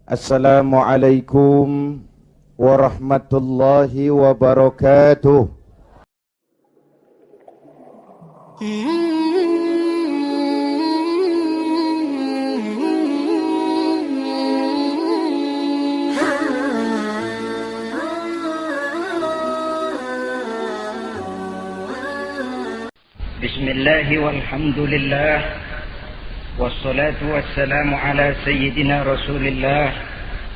Assalamualaikum warahmatullahi wabarakatuh. Bismillahi walhamdulillah wassalatu wassalamu ala sayyidina rasulillah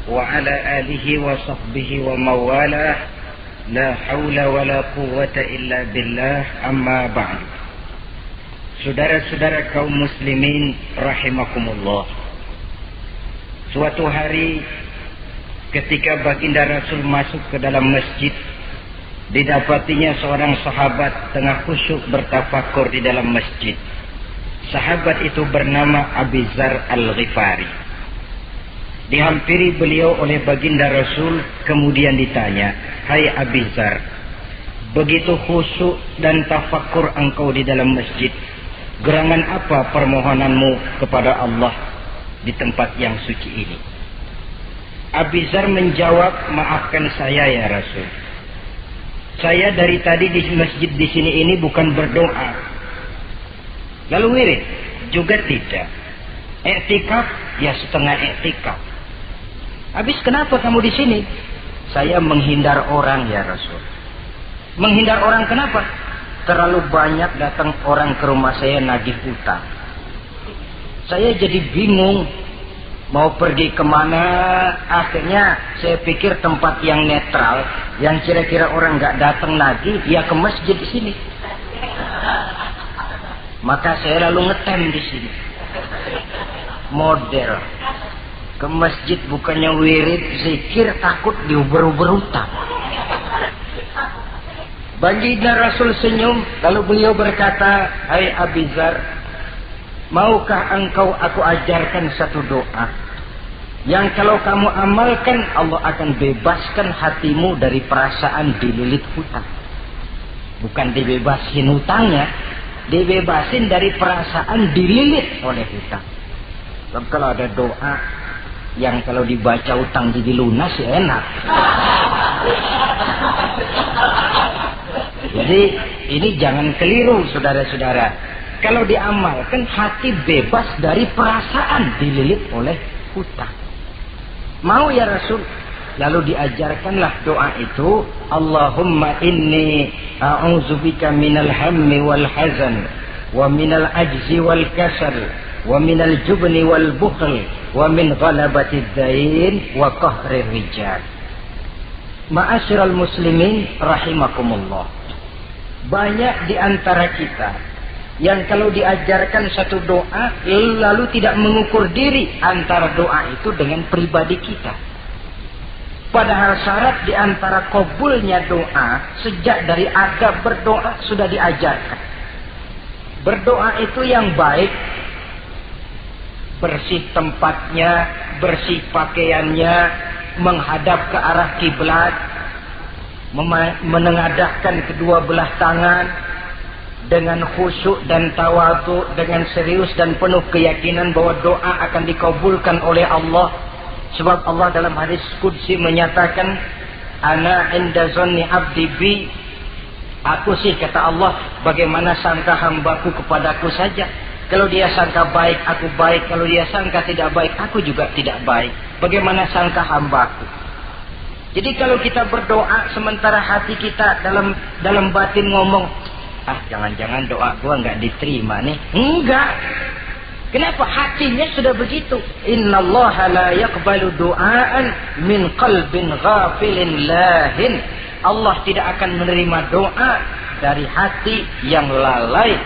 wa ala alihi wa sahbihi wa mawalah la hawla wa la quwwata illa billah amma ba'd. Saudara-saudara kaum muslimin rahimakumullah, suatu hari ketika baginda Rasul masuk ke dalam masjid, didapatinya seorang sahabat tengah khusyuk bertafakur di dalam masjid. Sahabat itu bernama Abi Dzar Al-Ghifari. Dihampiri beliau oleh baginda Rasul, kemudian ditanya, "Hai Abi Dzar, begitu khusyuk dan tafakur engkau di dalam masjid, gerangan apa permohonanmu kepada Allah di tempat yang suci ini?" Abi Dzar menjawab, "Maafkan saya ya Rasul. Saya dari tadi di masjid di sini ini bukan berdoa, lalu wirid juga tidak. Iktikaf ya setengah iktikaf. Habis kenapa kamu di sini?" "Saya menghindar orang ya Rasul." "Menghindar orang kenapa?" "Terlalu banyak datang orang ke rumah saya nagih utang. Saya jadi bingung mau pergi kemana. Akhirnya saya pikir tempat yang netral, yang kira-kira orang nggak datang lagi, ya ke masjid di sini. Maka saya lalu ngetem di sini. Model ke masjid bukannya wirid, zikir, takut diuber-uber utang." Baginda Rasul senyum, lalu beliau berkata, "Hai Abi Dzar, maukah engkau aku ajarkan satu doa yang kalau kamu amalkan Allah akan bebaskan hatimu dari perasaan dililit hutang." Bukan dibebasin hutangnya, dibebasin dari perasaan dililit oleh hutang. Sebab kalau ada doa yang kalau dibaca hutang jadi lunas ya enak. Jadi ini jangan keliru saudara-saudara. Kalau diamalkan hati bebas dari perasaan dililit oleh hutang. Mau ya Rasul? Lalu diajarkanlah doa itu, Allahumma inni a'udzubika minal hammi wal hazan wa minal ajzi wal kasal wa minal jubni wal bukhl wa min ghalabatid dain wa qahrir rijal. Ma'asyiral muslimin rahimakumullah, banyak di antara kita yang kalau diajarkan satu doa lalu tidak mengukur diri antara doa itu dengan pribadi kita. Padahal syarat di antara kabulnya doa sejak dari adab berdoa sudah diajarkan. Berdoa itu yang baik, bersih tempatnya, bersih pakaiannya, menghadap ke arah kiblat, menengadahkan kedua belah tangan, dengan khusyuk dan tawadhu, dengan serius dan penuh keyakinan bahwa doa akan dikabulkan oleh Allah. Sebab Allah dalam hadis qudsi menyatakan, "Ana inda zanni abdi bi." Aku sih, kata Allah, bagaimana sangka hambaku kepadaku saja. Kalau dia sangka baik, aku baik. Kalau dia sangka tidak baik, aku juga tidak baik. Bagaimana sangka hambaku? Jadi kalau kita berdoa sementara hati kita dalam batin ngomong, jangan-jangan doa gua nggak diterima nih. Enggak. Kenapa? Hatinya sudah begitu. Innallaha la yaqbalu du'aan min qalbin ghafilin lahin. Allah tidak akan menerima doa dari hati yang lalai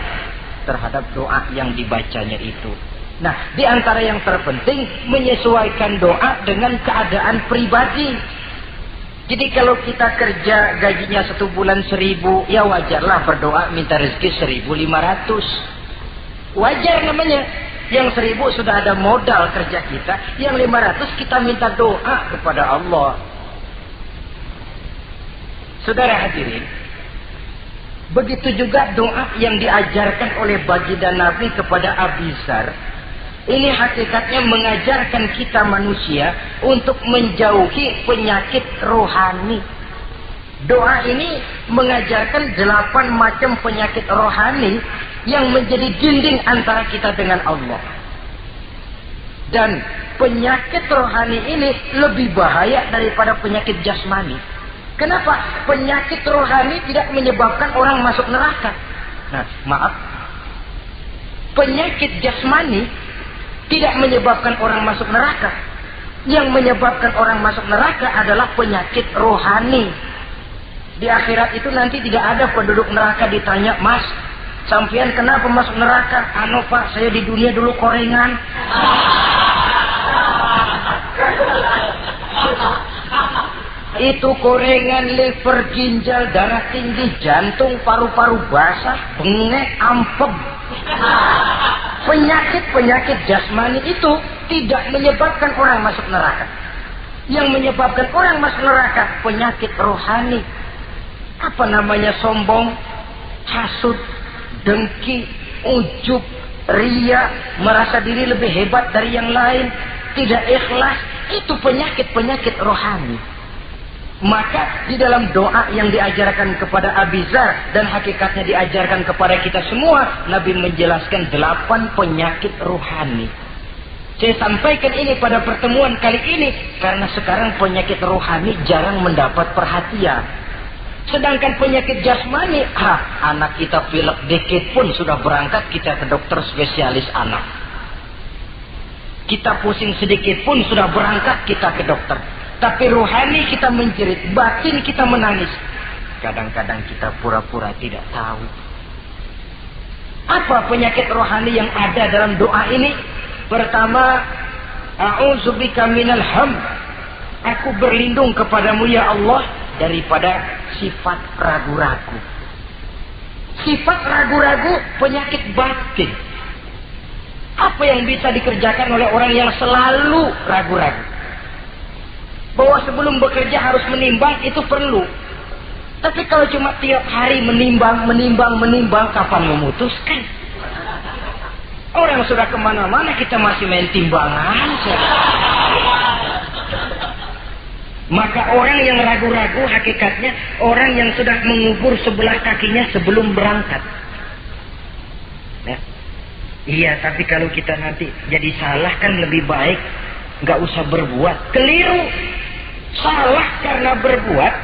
terhadap doa yang dibacanya itu. Nah, di antara yang terpenting menyesuaikan doa dengan keadaan pribadi. Jadi kalau kita kerja gajinya 1 bulan 1.000, ya wajarlah berdoa minta rezeki 1.500. Wajar namanya. Yang 1.000 sudah ada modal kerja kita, yang 500 kita minta doa kepada Allah. Saudara hadirin, begitu juga doa yang diajarkan oleh baginda Nabi kepada Abi Dzar Ini hakikatnya mengajarkan kita manusia untuk menjauhi penyakit rohani. Doa ini mengajarkan 8 macam penyakit rohani yang menjadi dinding antara kita dengan Allah. Dan penyakit rohani ini lebih bahaya daripada penyakit jasmani. Kenapa? Penyakit rohani tidak menyebabkan orang masuk neraka. Nah, maaf. Penyakit jasmani tidak menyebabkan orang masuk neraka. Yang menyebabkan orang masuk neraka adalah penyakit rohani. Di akhirat itu nanti tidak ada penduduk neraka ditanya, "Mas, sampean kenapa masuk neraka?" "Anu Pak, saya di dunia dulu korengan." Itu korengan, liver, ginjal, darah tinggi, jantung, paru-paru basah, bengek, ampem. Penyakit-penyakit jasmani itu tidak menyebabkan orang masuk neraka. Yang menyebabkan orang masuk neraka penyakit rohani. Apa namanya? Sombong, hasud, dengki, ujub, ria, merasa diri lebih hebat dari yang lain, tidak ikhlas. Itu penyakit-penyakit rohani. Maka di dalam doa yang diajarkan kepada Abi Dzar dan hakikatnya diajarkan kepada kita semua, Nabi menjelaskan 8 penyakit rohani. Saya sampaikan ini pada pertemuan kali ini karena sekarang penyakit rohani jarang mendapat perhatian. Sedangkan penyakit jasmani, anak kita pilek dikit pun sudah berangkat kita ke dokter spesialis anak. Kita pusing sedikit pun sudah berangkat kita ke dokter. Tapi rohani kita menjerit, batin kita menangis. Kadang-kadang kita pura-pura tidak tahu. Apa penyakit rohani yang ada dalam doa ini? Pertama, a'udzubika minal ham. Aku berlindung kepadamu ya Allah daripada sifat ragu-ragu. Sifat ragu-ragu penyakit batin. Apa yang bisa dikerjakan oleh orang yang selalu ragu-ragu? Bahwa sebelum bekerja harus menimbang, itu perlu. Tapi kalau cuma tiap hari menimbang, kapan memutuskan? Orang sudah kemana-mana, kita masih main timbangan. Maka orang yang ragu-ragu hakikatnya orang yang sudah mengubur sebelah kakinya sebelum berangkat. Nah, iya, tapi kalau kita nanti jadi salah kan lebih baik nggak usah berbuat. Keliru. Salah karena berbuat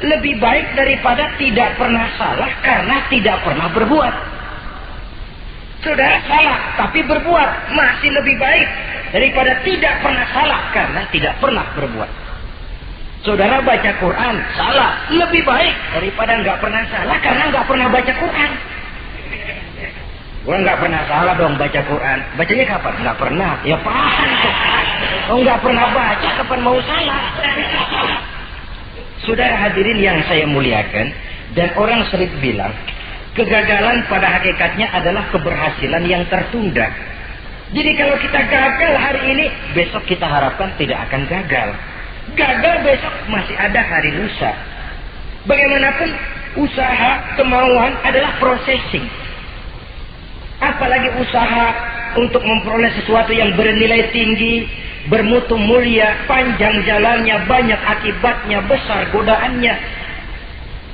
lebih baik daripada tidak pernah salah karena tidak pernah berbuat. Saudara salah tapi berbuat masih lebih baik daripada tidak pernah salah karena tidak pernah berbuat. Saudara baca Quran salah lebih baik daripada nggak pernah salah karena nggak pernah baca Quran. Gua nggak pernah salah dong baca Quran. Bacanya kapan? Nggak pernah. Ya paham tuh. Oh nggak pernah baca, kapan mau salah? Saudara hadirin yang saya muliakan, dan orang sering bilang, kegagalan pada hakikatnya adalah keberhasilan yang tertunda. Jadi kalau kita gagal hari ini, besok kita harapkan tidak akan gagal. Gagal besok masih ada hari lusa. Bagaimanapun usaha, kemauan adalah processing. Apalagi usaha untuk memperoleh sesuatu yang bernilai tinggi, bermutu mulia, panjang jalannya, banyak akibatnya, besar godaannya.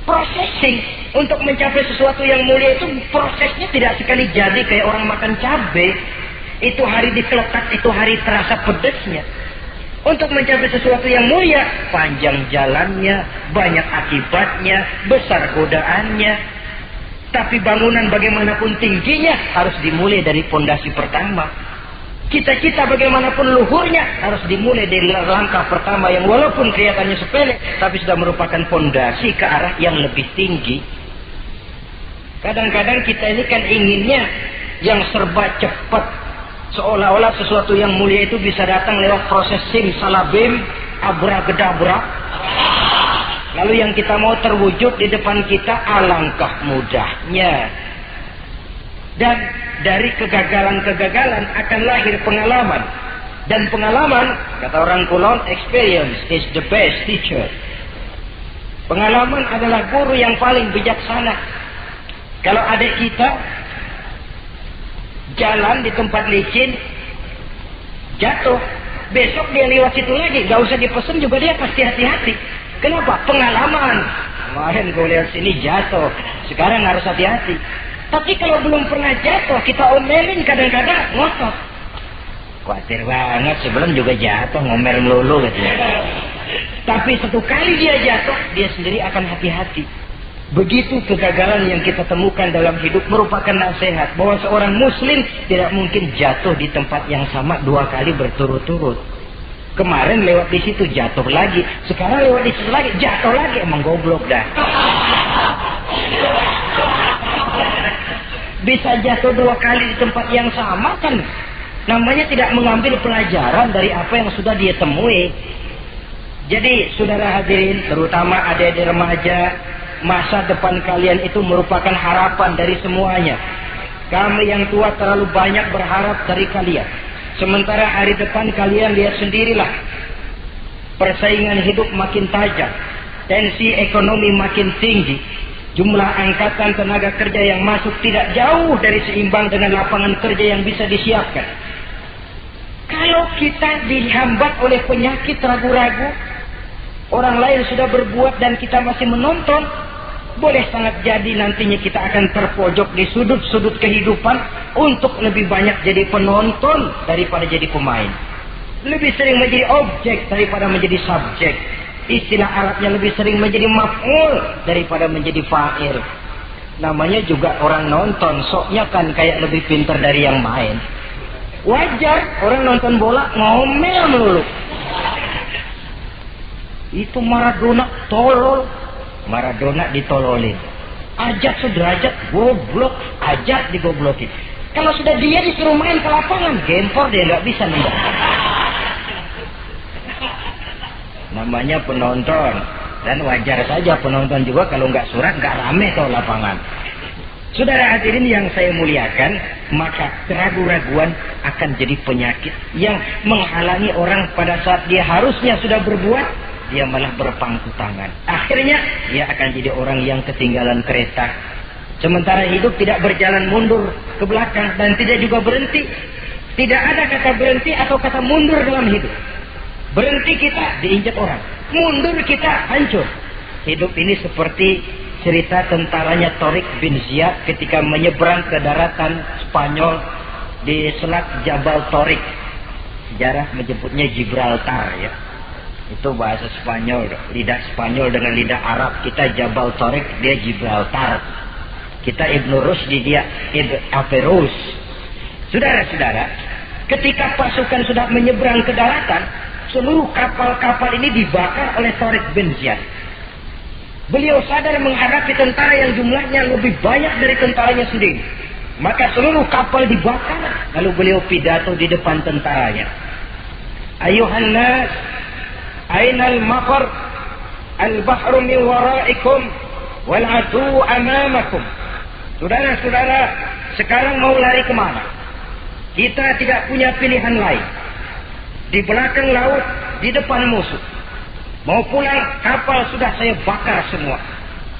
Processing untuk mencapai sesuatu yang mulia itu prosesnya tidak sekali jadi kayak orang makan cabai. Itu hari dikelekat, itu hari terasa pedesnya. Untuk mencapai sesuatu yang mulia, panjang jalannya, banyak akibatnya, besar godaannya. Tapi bangunan bagaimanapun tingginya harus dimulai dari pondasi pertama. Cita-cita bagaimanapun luhurnya harus dimulai dari langkah pertama yang walaupun kelihatannya sepele, tapi sudah merupakan pondasi ke arah yang lebih tinggi. Kadang-kadang kita ini kan inginnya yang serba cepat. Seolah-olah sesuatu yang mulia itu bisa datang lewat proses simsalabim, abracadabra. Lalu yang kita mau terwujud di depan kita, alangkah mudahnya. Dan dari kegagalan-kegagalan akan lahir pengalaman. Dan pengalaman, kata orang Kulon, experience is the best teacher. Pengalaman adalah guru yang paling bijaksana. Kalau adik kita jalan di tempat licin, jatuh. Besok dia lewat situ lagi, gak usah dipesen juga dia pasti hati-hati. Kenapa? Pengalaman. Kemarin gue lewat sini jatuh, sekarang harus hati-hati. Tapi kalau belum pernah jatuh, kita omelin kadang-kadang ngotot. Khawatir banget, sebelum juga jatuh, ngomel melulu gitu. Tapi satu kali dia jatuh, dia sendiri akan hati-hati. Begitu kegagalan yang kita temukan dalam hidup merupakan nasihat bahwa seorang muslim tidak mungkin jatuh di tempat yang sama 2 kali berturut-turut. Kemarin lewat di situ jatuh lagi, sekarang lewat di situ lagi jatuh lagi, emang goblok dah. Bisa jatuh 2 kali di tempat yang sama kan namanya tidak mengambil pelajaran dari apa yang sudah dia temui. Jadi saudara hadirin, terutama adik-adik remaja, masa depan kalian itu merupakan harapan dari semuanya. Kami yang tua terlalu banyak berharap dari kalian. Sementara hari depan kalian lihat sendirilah. Persaingan hidup makin tajam. Tensi ekonomi makin tinggi. Jumlah angkatan tenaga kerja yang masuk tidak jauh dari seimbang dengan lapangan kerja yang bisa disiapkan. Kalau kita dihambat oleh penyakit ragu-ragu, orang lain sudah berbuat dan kita masih menonton, boleh sangat jadi nantinya kita akan terpojok di sudut-sudut kehidupan untuk lebih banyak jadi penonton daripada jadi pemain. Lebih sering menjadi objek daripada menjadi subjek. Istilah Arabnya lebih sering menjadi maf'ul daripada menjadi fa'il. Namanya juga orang nonton, soknya kan kayak lebih pintar dari yang main. Wajar orang nonton bola ngomel melulu. Itu Maradona tolol. Maradona ditololin. Ajak sederajat, goblok, ajak digoblokin. Kalau sudah dia disuruh main ke lapangan, gempor dia nggak bisa nembak. Namanya penonton, dan wajar saja penonton juga kalau nggak surat nggak rame tuh lapangan. Saudara hadirin yang saya muliakan, maka keraguan-raguan akan jadi penyakit yang menghalangi orang pada saat dia harusnya sudah berbuat, dia malah berpangku tangan. Akhirnya dia akan jadi orang yang ketinggalan kereta. Sementara hidup tidak berjalan mundur ke belakang dan tidak juga berhenti. Tidak ada kata berhenti atau kata mundur dalam hidup. Berhenti kita diinjak orang, mundur kita hancur. Hidup ini seperti cerita tentaranya Tariq bin Ziyad ketika menyeberang ke daratan Spanyol di Selat Jabal Tariq. Sejarah menyebutnya Gibraltar ya. Itu bahasa Spanyol, lidah Spanyol dengan lidah Arab. Kita Jabal Tariq, dia Gibraltar. Kita Ibnu Rusdi, dia Averroes. Saudara-saudara, ketika pasukan sudah menyeberang ke daratan, seluruh kapal-kapal ini dibakar oleh Tariq bin Ziyad. Beliau sadar menghadapi tentara yang jumlahnya lebih banyak dari tentaranya sendiri. Maka seluruh kapal dibakar. Lalu beliau pidato di depan tentaranya. Ayuhan nas, ainal mafar, al-bahru min waraikum, wal adu amamakum. Saudara-saudara, sekarang mau lari kemana? Kita tidak punya pilihan lain. Di belakang laut, di depan musuh. Mau pulang, kapal sudah saya bakar semua.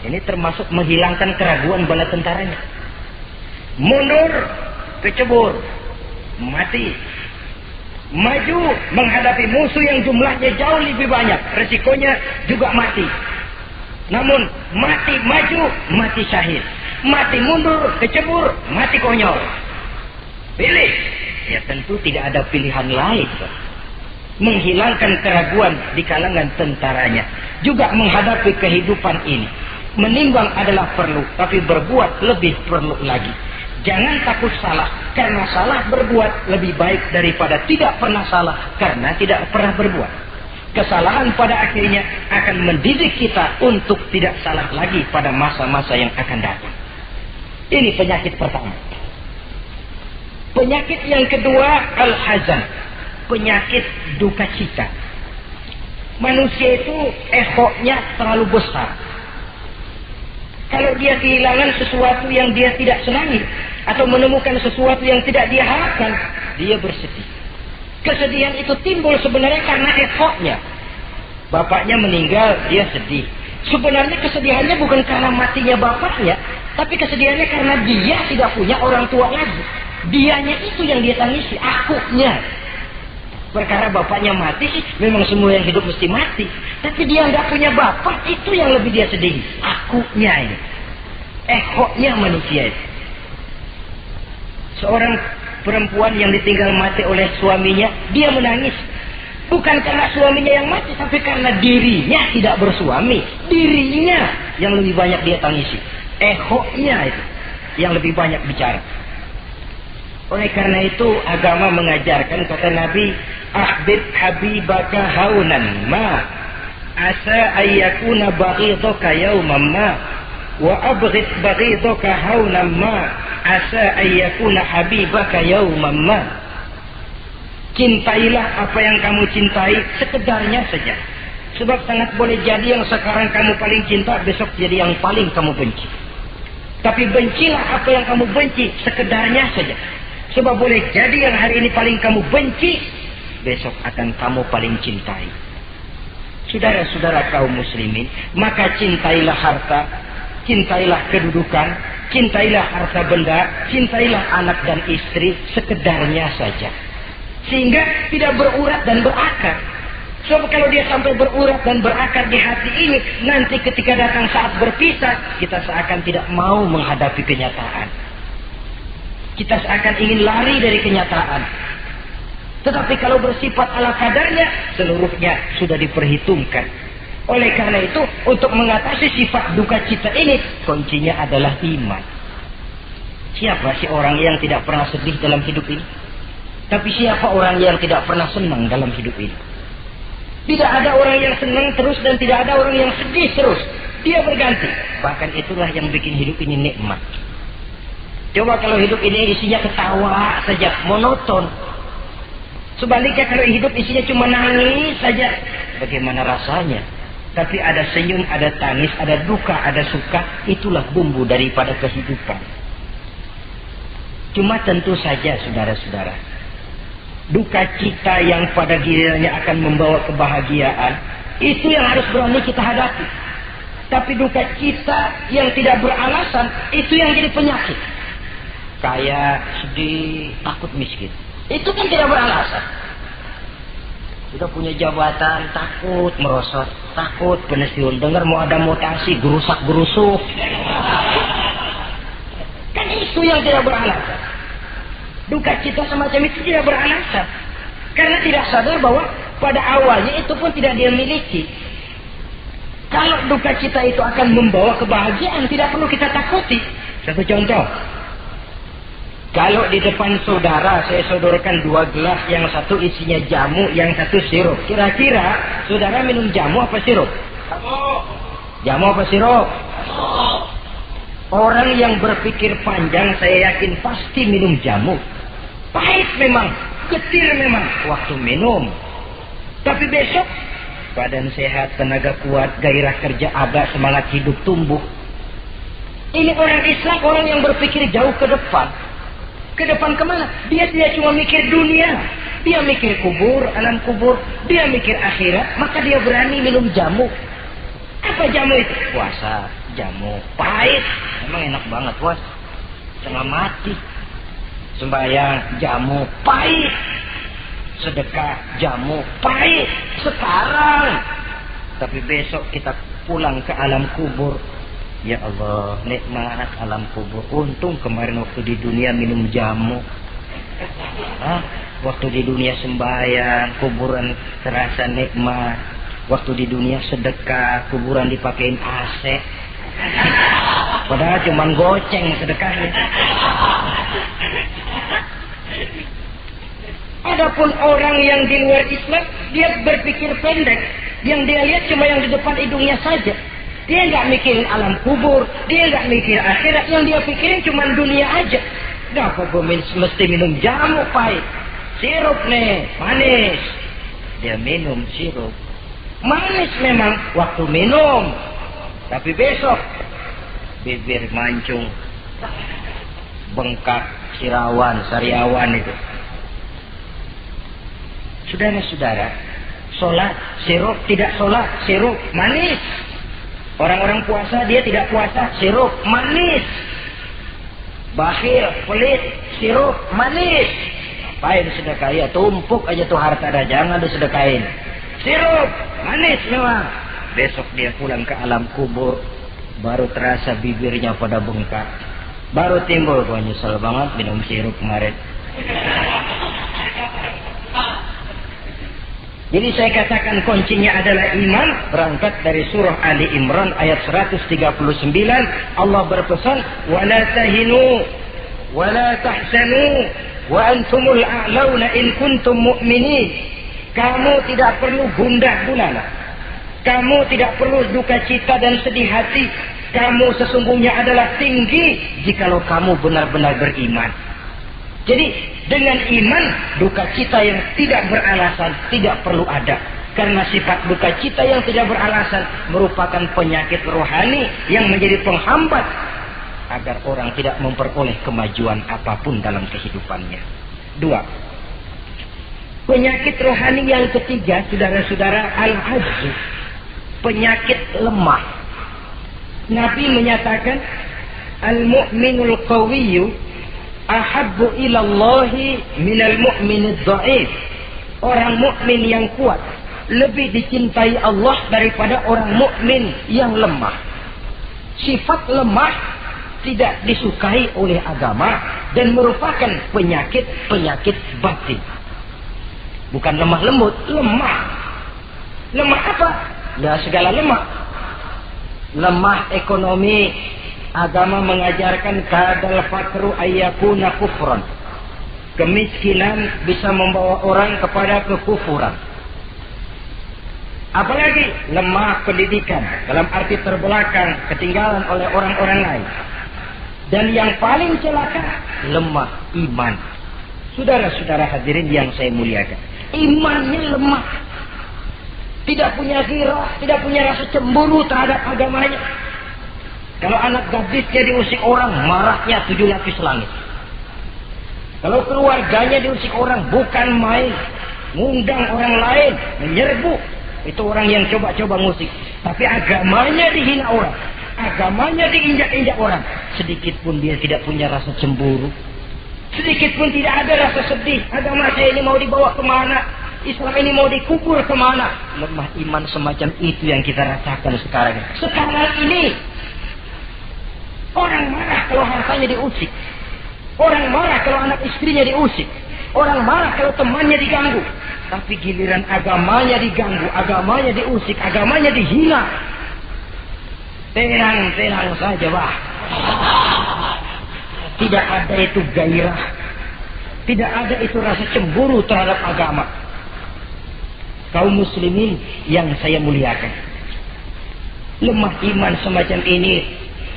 Ini termasuk menghilangkan keraguan bala tentaranya. Mundur, kecebur, mati. Maju menghadapi musuh yang jumlahnya jauh lebih banyak, resikonya juga mati. Namun mati maju, mati syahid. Mati mundur, kecebur, mati konyol. Pilih. Ya tentu tidak ada pilihan lain. Menghilangkan keraguan di kalangan tentaranya. Juga menghadapi kehidupan ini. Menimbang adalah perlu, tapi berbuat lebih perlu lagi. Jangan takut salah, karena salah berbuat lebih baik daripada tidak pernah salah, karena tidak pernah berbuat. Kesalahan pada akhirnya akan mendidik kita untuk tidak salah lagi pada masa-masa yang akan datang. Ini penyakit pertama. Penyakit yang kedua, al-hazan. Penyakit duka cita. Manusia itu egonya terlalu besar. Kalau dia kehilangan sesuatu yang dia tidak senangi, atau menemukan sesuatu yang tidak dia harapkan, dia bersedih. Kesedihan itu timbul sebenarnya karena egonya. Bapaknya meninggal, dia sedih. Sebenarnya kesedihannya bukan karena matinya bapaknya, tapi kesedihannya karena dia tidak punya orang tua lagi. Dianya itu yang dia tangisi, akunya. Perkara bapaknya mati sih, memang semua yang hidup mesti mati. Tapi dia nggak punya bapak, itu yang lebih dia sedih. Akunya ini, ehoknya manusia itu. Seorang perempuan yang ditinggal mati oleh suaminya, dia menangis. Bukan karena suaminya yang mati, tapi karena dirinya tidak bersuami. Dirinya yang lebih banyak dia tangisi. Ehoknya itu yang lebih banyak bicara. Oleh karena itu agama mengajarkan, kata Nabi, akhbir habibaka haunan ma asa ayyakuna baghidaka yawman ma wa abghid baghidaka haunan ma asa ayyakuna habibaka yawman ma. Cintailah apa yang kamu cintai sekedarnya saja. Sebab sangat boleh jadi yang sekarang kamu paling cinta, besok jadi yang paling kamu benci. Tapi bencilah apa yang kamu benci sekedarnya saja. Sebab boleh jadi yang hari ini paling kamu benci, besok akan kamu paling cintai. Saudara-saudara kaum muslimin, maka cintailah harta, cintailah kedudukan, cintailah harta benda, cintailah anak dan istri sekedarnya saja. Sehingga tidak berurat dan berakar. Sebab kalau dia sampai berurat dan berakar di hati ini, nanti ketika datang saat berpisah, kita seakan tidak mau menghadapi kenyataan. Kita seakan ingin lari dari kenyataan. Tetapi kalau bersifat ala kadarnya, seluruhnya sudah diperhitungkan. Oleh karena itu, untuk mengatasi sifat duka cita ini, kuncinya adalah iman. Siapa sih orang yang tidak pernah sedih dalam hidup ini? Tapi siapa orang yang tidak pernah senang dalam hidup ini? Tidak ada orang yang senang terus dan tidak ada orang yang sedih terus. Dia berganti. Bahkan itulah yang bikin hidup ini nikmat. Coba kalau hidup ini isinya ketawa saja, monoton. Sebaliknya kalau hidup isinya cuma nangis saja, bagaimana rasanya? Tapi ada senyum, ada tangis, ada duka, ada suka. Itulah bumbu daripada kehidupan. Cuma tentu saja saudara-saudara, duka cita yang pada gilirannya akan membawa kebahagiaan, itu yang harus berani kita hadapi. Tapi duka cita yang tidak beralasan, itu yang jadi penyakit. Kaya, sedih, takut miskin. Itu kan tidak beralasan. Sudah punya jabatan, takut merosot, takut pensiun. Dengar mau ada mutasi, gerusak-gerusuk. Kan itu yang tidak beralasan. Duka cita semacam itu tidak beralasan. Karena tidak sadar bahwa pada awalnya itu pun tidak dia miliki. Kalau duka cita itu akan membawa kebahagiaan, tidak perlu kita takuti. Satu contoh. Kalau di depan saudara saya sodorkan 2 gelas, yang satu isinya jamu, yang satu sirup. Kira-kira saudara minum jamu apa sirup? Jamu apa sirup? Orang yang berpikir panjang saya yakin pasti minum jamu. Pahit memang, getir memang waktu minum. Tapi besok badan sehat, tenaga kuat, gairah kerja ada, semangat hidup tumbuh. Ini orang Islam, orang yang berpikir jauh ke depan. Ke depan kemana? Dia tidak cuma mikir dunia. Dia mikir kubur, alam kubur. Dia mikir akhirat, maka dia berani minum jamu. Apa jamu itu? Puasa, jamu. Pahit. Emang enak banget, bos. Setengah mati. Sembahyang, jamu. Pahit. Sedekah, jamu. Pahit. Sekarang. Tapi besok kita pulang ke alam kubur. Ya Allah, nikmat alam kubur. Untung kemarin waktu di dunia minum jamu. Waktu di dunia sembahyang, kuburan terasa nikmat. Waktu di dunia sedekah, kuburan dipakein AC. Padahal cuman goceng sedekahnya. Adapun orang yang di luar Islam, dia berpikir pendek. Yang dia lihat cuma yang di depan hidungnya saja. Dia nggak mikirin alam kubur, dia nggak mikir akhirat. Yang dia pikirin cuma dunia aja. Kenapa gue mesti minum jamu pahit? Sirup nih, manis. Dia minum sirup. Manis memang waktu minum. Tapi besok bibir mancung, bengkak, sirawan, sariawan itu. Saudara-saudara, sholat, sirup, tidak sholat, sirup, manis. Orang-orang puasa, dia tidak puasa, sirup, manis. Bakhil, pelit, sirup, manis. Apain sedekah? Ya tumpuk aja tuh harta dah, jangan disedekahin. Sirup, manis memang. Besok dia pulang ke alam kubur, baru terasa bibirnya pada bengkak. Baru timbul, gua nyesel banget minum sirup kemarin. Jadi saya katakan kuncinya adalah iman. Berangkat dari surah Ali Imran ayat 139. Allah berpesan, وَلَا تَهِنُوا وَلَا تَحْزَنُوا وَأَنْتُمُ الْأَعْلَوْنَ إِنْ كُنْتُمْ مُؤْمِنِينَ. Kamu tidak perlu gundah gulana. Kamu tidak perlu duka cita dan sedih hati. Kamu sesungguhnya adalah tinggi jikalau kamu benar-benar beriman. Jadi dengan iman, duka cita yang tidak beralasan tidak perlu ada. Karena sifat duka cita yang tidak beralasan merupakan penyakit rohani yang menjadi penghambat agar orang tidak memperoleh kemajuan apapun dalam kehidupannya. 2. Penyakit rohani yang ketiga, saudara-saudara, al-ajzu. Penyakit lemah. Nabi menyatakan, al-mu'minul qawiyyu ahabbu ilallahi minal mu'minid dha'if. Orang mukmin yang kuat lebih dicintai Allah daripada orang mukmin yang lemah. Sifat lemah tidak disukai oleh agama dan merupakan penyakit batin. Bukan lemah lembut, lemah. Lemah apa? Ya segala lemah. Lemah ekonomi. Agama mengajarkan kadal fakru ayyakuna kufran. Kemiskinan bisa membawa orang kepada kekufuran. Apalagi lemah pendidikan, dalam arti terbelakang, ketinggalan oleh orang-orang lain. Dan yang paling celaka, lemah iman. Saudara-saudara hadirin yang saya muliakan, imannya lemah. Tidak punya ghirah, tidak punya rasa cemburu terhadap agamanya. Kalau anak gadisnya diusik orang, marahnya 7 lapis langit. Kalau keluarganya diusik orang, bukan main. Ngundang orang lain, menyerbu. Itu orang yang coba-coba musik. Tapi agamanya dihina orang. Agamanya diinjak-injak orang. Sedikit pun dia tidak punya rasa cemburu. Sedikit pun tidak ada rasa sedih. Agama saya ini mau dibawa kemana? Islam ini mau dikubur kemana? Lemah iman semacam itu yang kita rasakan sekarang. Sekarang ini orang marah kalau hartanya diusik. Orang marah kalau anak istrinya diusik. Orang marah kalau temannya diganggu. Tapi giliran agamanya diganggu, agamanya diusik, agamanya dihina. Tenang-tenang saja, bah. Tidak ada itu gairah. Tidak ada itu rasa cemburu terhadap agama. Kaum muslimin yang saya muliakan, lemah iman semacam ini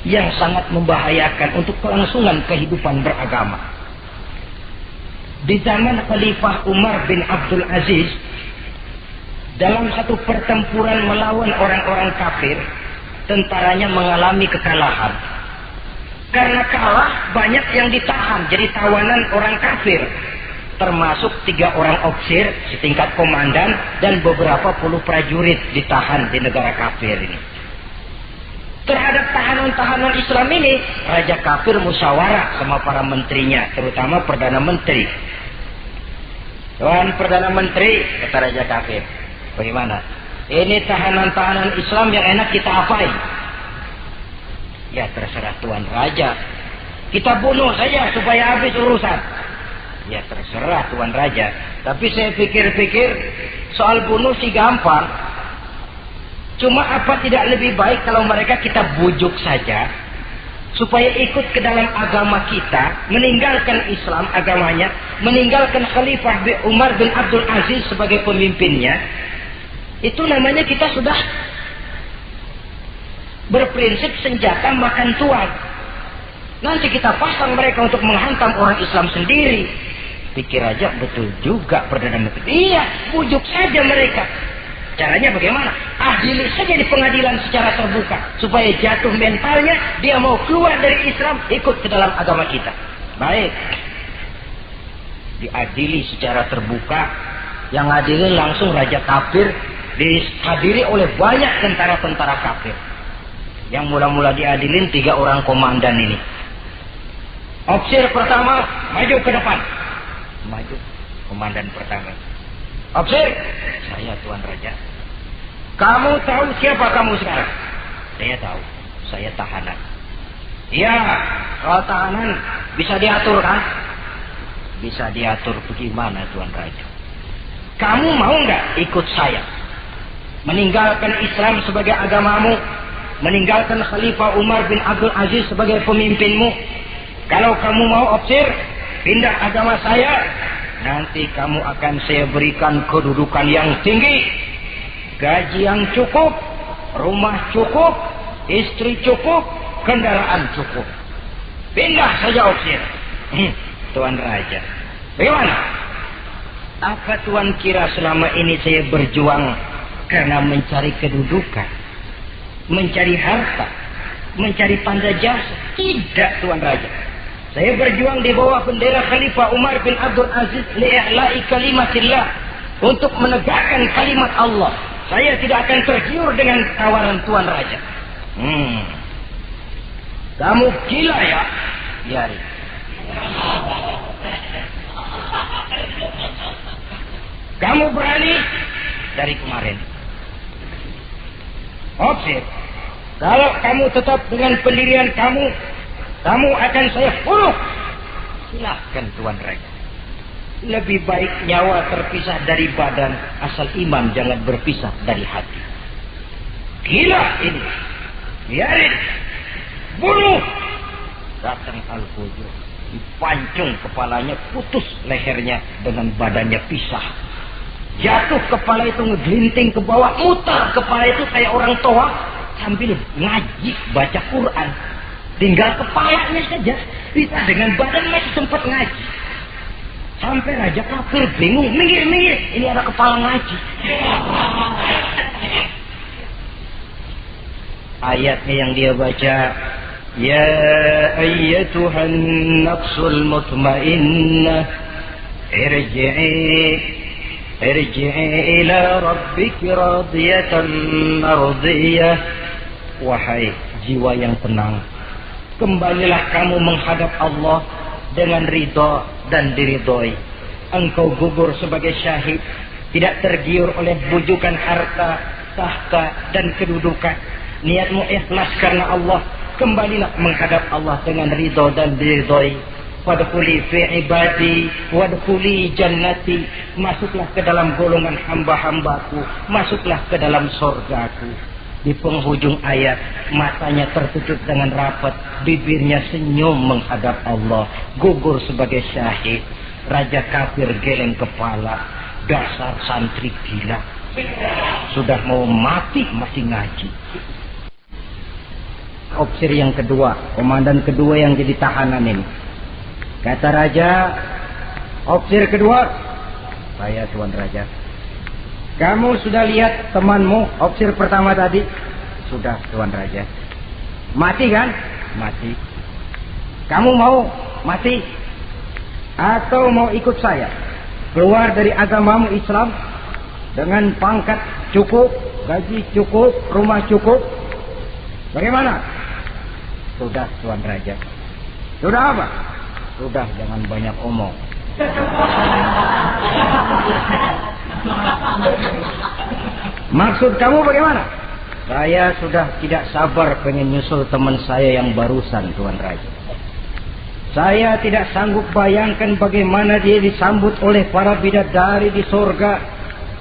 yang sangat membahayakan untuk kelangsungan kehidupan beragama. Di zaman Khalifah Umar bin Abdul Aziz, dalam satu pertempuran melawan orang-orang kafir, tentaranya mengalami kekalahan. Karena kalah, banyak yang ditahan jadi tawanan orang kafir, termasuk 3 orang ofisir setingkat komandan dan beberapa puluh prajurit ditahan di negara kafir ini. Terhadap tahanan-tahanan Islam ini, Raja kafir musyawarah sama para menterinya, terutama Perdana Menteri. Tuan Perdana Menteri, kata Raja kafir, bagaimana? Ini tahanan-tahanan Islam yang enak kita apain? Ya terserah Tuan Raja. Kita bunuh saja supaya habis urusan. Ya terserah Tuan Raja. Tapi saya pikir-pikir, soal bunuh sih gampang. Cuma apa tidak lebih baik kalau mereka kita bujuk saja supaya ikut ke dalam agama kita, meninggalkan Islam agamanya, meninggalkan Khalifah Umar bin Abdul Aziz sebagai pemimpinnya. Itu namanya kita sudah berprinsip senjata makan tuan. Nanti kita pasang mereka untuk menghantam orang Islam sendiri. Pikir aja betul juga Perdana Menteri. Iya, bujuk saja mereka. Caranya bagaimana? Adili saja di pengadilan secara terbuka supaya jatuh mentalnya, dia mau keluar dari Islam, ikut ke dalam agama kita. Baik, diadili secara terbuka. Yang adili langsung Raja kafir, dihadiri oleh banyak tentara-tentara kafir. Yang mula-mula diadilin 3 orang komandan ini. Ofisir pertama maju ke depan. Maju. komandan pertama. Opsir, saya Tuan Raja. Kamu tahu siapa kamu sekarang? Saya tahu, saya tahanan. Iya, kalau tahanan bisa diatur kan? Bisa diatur bagaimana Tuan Raja? Kamu mau nggak ikut saya? Meninggalkan Islam sebagai agamamu, meninggalkan Khalifah Umar bin Abdul Aziz sebagai pemimpinmu. Kalau kamu mau opsir, pindah agama saya, nanti kamu akan saya berikan kedudukan yang tinggi, gaji yang cukup, rumah cukup, istri cukup, kendaraan cukup. Pindah saja opsir. Tuan Raja, bagaimana? Apa Tuan kira selama ini saya berjuang karena mencari kedudukan, mencari harta, mencari tanda jasa? Tidak Tuan Raja. Saya berjuang di bawah bendera Khalifah Umar bin Abdul Aziz li'i'la'i kalimatillah, untuk menegakkan kalimat Allah. Saya tidak akan tergiur dengan tawaran Tuan Raja. Kamu gila ya? Biarin. Kamu berani dari kemarin. Opsir, kalau kamu tetap dengan pendirian kamu akan saya bunuh. Silahkan Tuan Raja. Lebih baik nyawa terpisah dari badan, asal iman jangan berpisah dari hati. Gila ini. Biarin. Bunuh. Datang Al-Fujur, dipancung kepalanya, putus lehernya, dengan badannya pisah. Jatuh kepala itu ngegelinting ke bawah, mutar kepala itu kayak orang tua sambil ngaji baca Quran. Tinggal kepalanya saja, bisa dengan badan masih sempat ngaji. Sampai Raja kafir bingung, minggir, ini ada kepala ngaji. Ayatnya yang dia baca, ya ayyatuhan nafsul mutmainnah, irji'i ila rabbiki radiyatan mardiyah. Wahai jiwa yang tenang, kembalilah kamu menghadap Allah dengan ridha dan diridhoi. Engkau gugur sebagai syahid, tidak tergiur oleh bujukan harta, tahta dan kedudukan. Niatmu ikhlas karena Allah, kembalilah menghadap Allah dengan ridha dan diridhoi. Wadkhuli fi ibadi wadkhuli jannati, masuklah ke dalam golongan hamba-hambaku, masuklah ke dalam surgaku. Di penghujung ayat, matanya tertutup dengan rapat, bibirnya senyum menghadap Allah, gugur sebagai syahid. Raja kafir geleng kepala, dasar santri gila, sudah mau mati masih ngaji. Opsir yang kedua, komandan kedua yang jadi tahanan ini, kata Raja, opsir kedua, saya Tuan Raja. Kamu sudah lihat temanmu, opsir pertama tadi? Sudah Tuan Raja. Mati kan? Mati. Kamu mau mati? Atau mau ikut saya? Keluar dari agamamu Islam dengan pangkat cukup, gaji cukup, rumah cukup. Bagaimana? Sudah Tuan Raja. Sudah apa? Sudah, jangan banyak omong. Maksud kamu bagaimana? Saya sudah tidak sabar pengen nyusul teman saya yang barusan Tuan Raja. Saya tidak sanggup bayangkan bagaimana dia disambut oleh para bidadari di surga,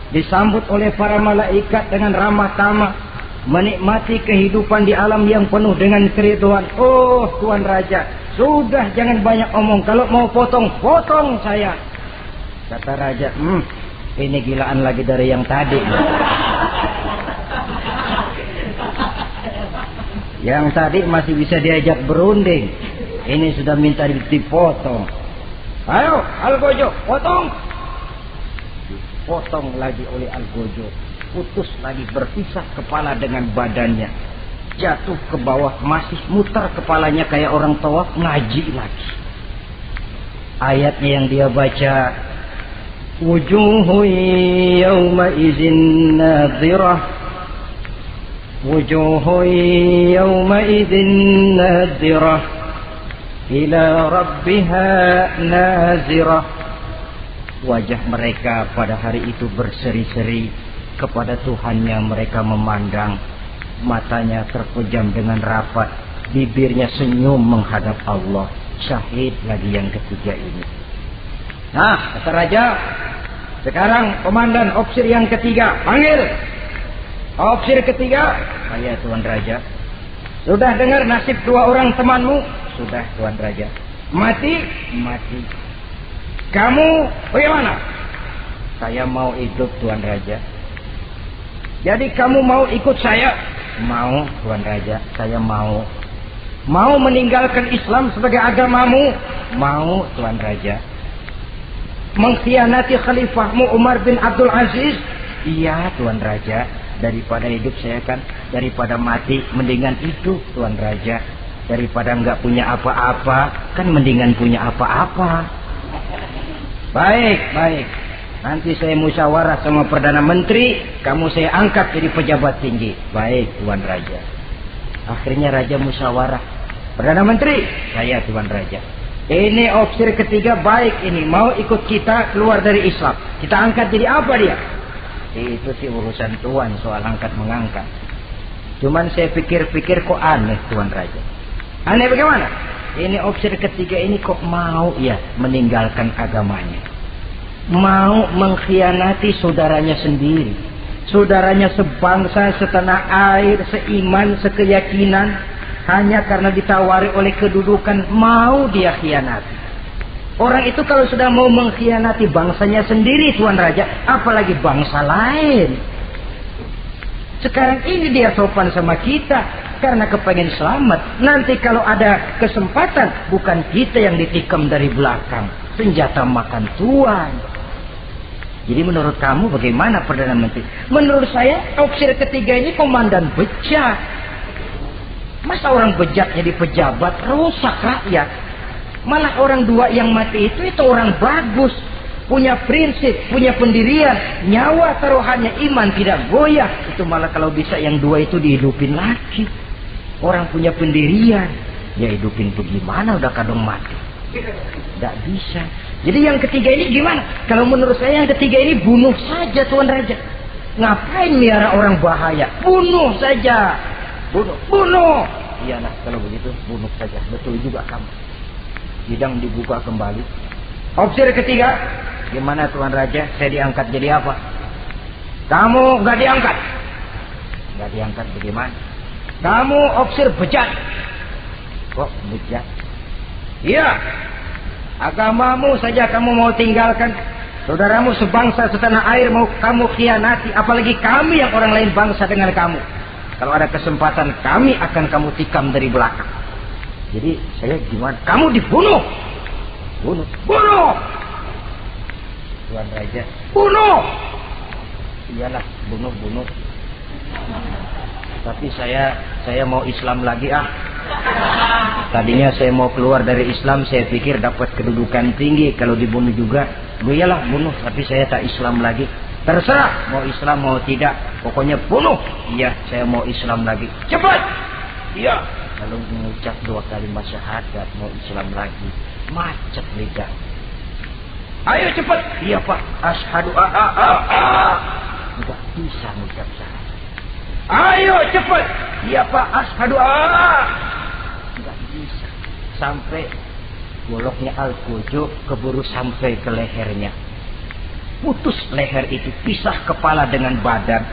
disambut oleh para malaikat dengan ramah tamah, menikmati kehidupan di alam yang penuh dengan keriduan. Oh Tuan Raja, sudah jangan banyak omong. Kalau mau potong saya. Kata Raja, ini gilaan lagi dari yang tadi. Yang tadi masih bisa diajak berunding, ini sudah minta dipotong. Ayo Algojo, potong. Dipotong lagi oleh Algojo, putus lagi, berpisah kepala dengan badannya, jatuh ke bawah, masih muter kepalanya kayak orang tawaf, ngaji lagi. Ayatnya yang dia baca, wujuhu yawma izin nadhirah, wujuhu yawma izin nadhirah ila rabbiha nazirah. Wajah mereka pada hari itu berseri-seri. Kepada Tuhannya mereka memandang. Matanya terpejam dengan rapat. Bibirnya senyum menghadap Allah. Syahid lagi yang ketiga ini. Nah, kata raja, sekarang komandan opsir yang ketiga, panggil. Opsir ketiga, saya Tuan Raja. Sudah dengar nasib dua orang temanmu? Sudah Tuan Raja. Mati? Mati. Kamu bagaimana? Saya mau hidup Tuan Raja. Jadi kamu mau ikut saya? Mau Tuan Raja, saya mau. Mau meninggalkan Islam sebagai agamamu? Mau Tuan Raja. Mengkhianati khalifahmu Umar bin Abdul Aziz? Iya Tuan Raja. Daripada hidup saya kan, daripada mati mendingan hidup Tuan Raja. Daripada nggak punya apa-apa kan mendingan punya apa-apa. Baik, baik. Nanti saya musyawarah sama Perdana Menteri, kamu saya angkat jadi pejabat tinggi. Baik Tuan Raja. Akhirnya Raja musyawarah. Perdana Menteri, saya Tuan Raja. Ini opsir ketiga baik ini, mau ikut kita keluar dari Islam. Kita angkat jadi apa dia? Itu sih urusan Tuan soal angkat mengangkat. Cuman saya pikir-pikir kok aneh Tuan Raja. Aneh bagaimana? Ini opsir ketiga ini kok mau ya meninggalkan agamanya. Mau mengkhianati saudaranya sendiri. Saudaranya sebangsa, setanah air, seiman, sekeyakinan. Hanya karena ditawari oleh kedudukan mau dia khianati. Orang itu kalau sudah mau mengkhianati bangsanya sendiri Tuan Raja, apalagi bangsa lain. Sekarang ini dia sopan sama kita karena kepengen selamat. Nanti kalau ada kesempatan, bukan kita yang ditikam dari belakang. Senjata makan Tuan. Jadi menurut kamu bagaimana Perdana Menteri? Menurut saya opsir ketiga ini komandan bejat. Masa orang bejat jadi pejabat, rusak rakyat. Malah orang dua yang mati itu orang bagus. Punya prinsip, punya pendirian. Nyawa taruhannya iman tidak goyah. Itu malah kalau bisa yang dua itu dihidupin lagi. Orang punya pendirian. Ya hidupin tuh gimana udah kadang mati. Tidak bisa. Jadi yang ketiga ini gimana? Kalau menurut saya yang ketiga ini bunuh saja Tuan Raja. Ngapain miara orang bahaya? Bunuh saja. Bunuh. Iyalah kalau begitu bunuh saja. Betul juga kamu. Sidang dibuka kembali. Opsir ketiga, gimana Tuan Raja? Saya diangkat jadi apa? Kamu nggak diangkat. Nggak diangkat bagaimana? Kamu opsir bejat. Kok bejat? Iya. Agamamu saja kamu mau tinggalkan. Saudaramu sebangsa setanah air mau kamu khianati. Apalagi kami yang orang lain bangsa dengan kamu. Kalau ada kesempatan kami akan kamu tikam dari belakang. Jadi saya gimana? Kamu dibunuh. Bunuh. Tuan Raja. Bunuh. Iyalah, bunuh. Tapi saya mau Islam lagi Tadinya saya mau keluar dari Islam, saya pikir dapat kedudukan tinggi kalau dibunuh juga. Iyalah bunuh, tapi saya tak Islam lagi. Terserah mau Islam mau tidak, pokoknya bunuh. Iya, saya mau Islam lagi. Cepat. Iya. Lalu mengucap 2 kalimat syahadat mau Islam lagi. Macet lidah. Ayo cepat. Iya Pak. Asyhadu Enggak bisa mengucap syahadat. Ayo cepat. Iya Pak. Asyhadu Enggak bisa. Sampai goloknya Al-Qujo keburu sampai ke lehernya. Putus leher itu, pisah kepala dengan badan.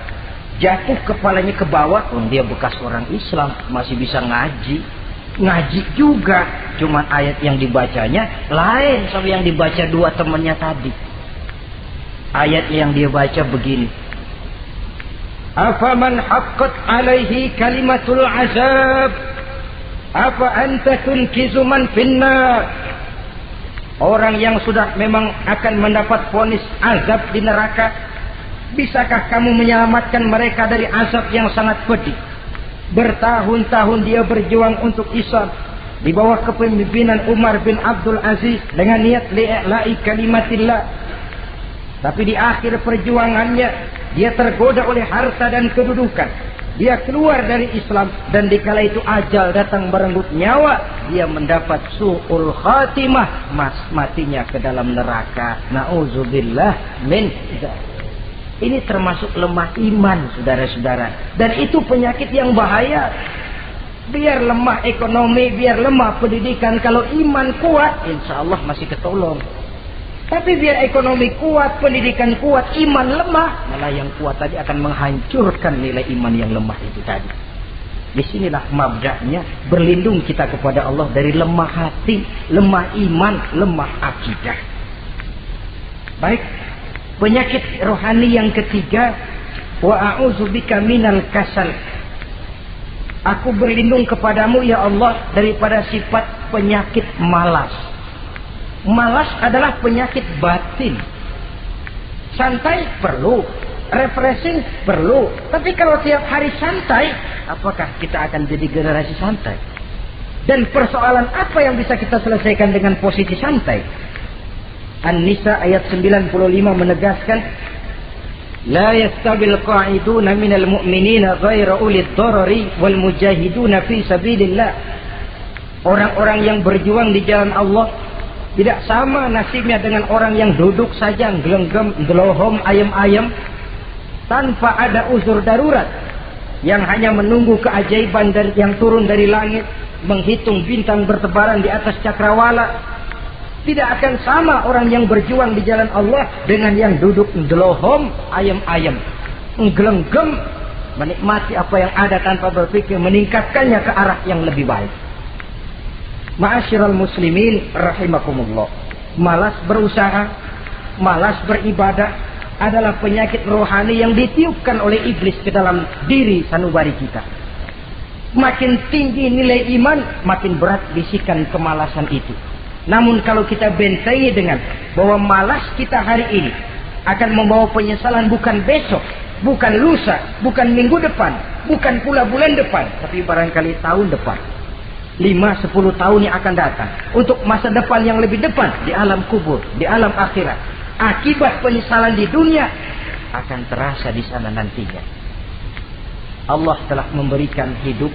Jatuh kepalanya ke bawah. Dia bekas orang Islam, masih bisa ngaji juga. Cuman ayat yang dibacanya lain sama yang dibaca 2 temannya tadi. Ayat yang dia baca begini. Afaman haqqat alaihi kalimatul azab afa anta tunkizu man finnar. Orang yang sudah memang akan mendapat vonis azab di neraka, bisakah kamu menyelamatkan mereka dari azab yang sangat pedih? Bertahun-tahun dia berjuang untuk Islam di bawah kepemimpinan Umar bin Abdul Aziz dengan niat li'la'i kalimatillah. Tapi di akhir perjuangannya dia tergoda oleh harta dan kedudukan. dia keluar dari Islam, dan dikala itu ajal datang merenggut nyawa, dia mendapat su'ul khatimah, matinya ke dalam neraka. Na'udzubillah min dzalik. Ini termasuk lemah iman, saudara-saudara, dan itu penyakit yang bahaya. Biar lemah ekonomi, biar lemah pendidikan, kalau iman kuat, insya Allah masih ketolong. Tapi biar ekonomi kuat, pendidikan kuat, iman lemah, malah yang kuat tadi akan menghancurkan nilai iman yang lemah itu tadi. Disinilah mabda'nya, berlindung kita kepada Allah dari lemah hati, lemah iman, lemah akidah. Baik, penyakit rohani yang ketiga, wa a'udzubika minal kasal. Aku berlindung kepadamu ya Allah daripada sifat penyakit malas. Malas adalah penyakit batin. Santai perlu, refreshing perlu. Tapi kalau tiap hari santai, apakah kita akan jadi generasi santai? Dan persoalan apa yang bisa kita selesaikan dengan posisi santai? An-Nisa ayat 95 menegaskan, La yastabil qa'iduna minal mu'minina ghaira ulid darari wal mujahiduna fi sabilillah. Orang-orang yang berjuang di jalan Allah tidak sama nasibnya dengan orang yang duduk saja gelenggam, gelohom, ayam-ayam tanpa ada uzur darurat, yang hanya menunggu keajaiban yang turun dari langit, menghitung bintang bertebaran di atas cakrawala. Tidak akan sama orang yang berjuang di jalan Allah dengan yang duduk gelohom, ayam-ayam, gelenggam, menikmati apa yang ada tanpa berpikir meningkatkannya ke arah yang lebih baik. Ma'asyiral muslimin rahimakumullah. Malas berusaha, malas beribadah adalah penyakit rohani yang ditiupkan oleh iblis ke dalam diri sanubari kita. Makin tinggi nilai iman, makin berat bisikan kemalasan itu. Namun kalau kita bentengi dengan bahwa malas kita hari ini akan membawa penyesalan bukan besok, bukan lusa, bukan minggu depan, bukan pula bulan depan, tapi barangkali tahun depan, 5-10 tahun yang akan datang, untuk masa depan yang lebih depan di alam kubur, di alam akhirat. Akibat penyesalan di dunia akan terasa di sana nantinya. Allah telah memberikan hidup.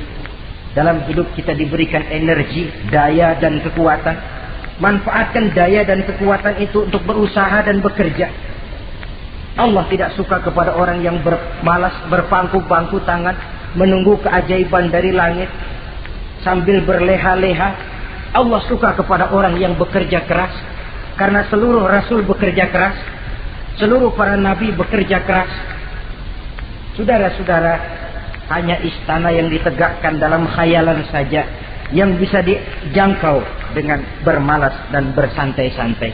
Dalam hidup kita diberikan energi, daya dan kekuatan. Manfaatkan daya dan kekuatan itu untuk berusaha dan bekerja. Allah tidak suka kepada orang yang bermalas, berpangku-pangku tangan, menunggu keajaiban dari langit sambil berleha-leha. Allah suka kepada orang yang bekerja keras, karena seluruh rasul bekerja keras, seluruh para nabi bekerja keras. Saudara-saudara, hanya istana yang ditegakkan dalam khayalan saja yang bisa dijangkau dengan bermalas dan bersantai-santai.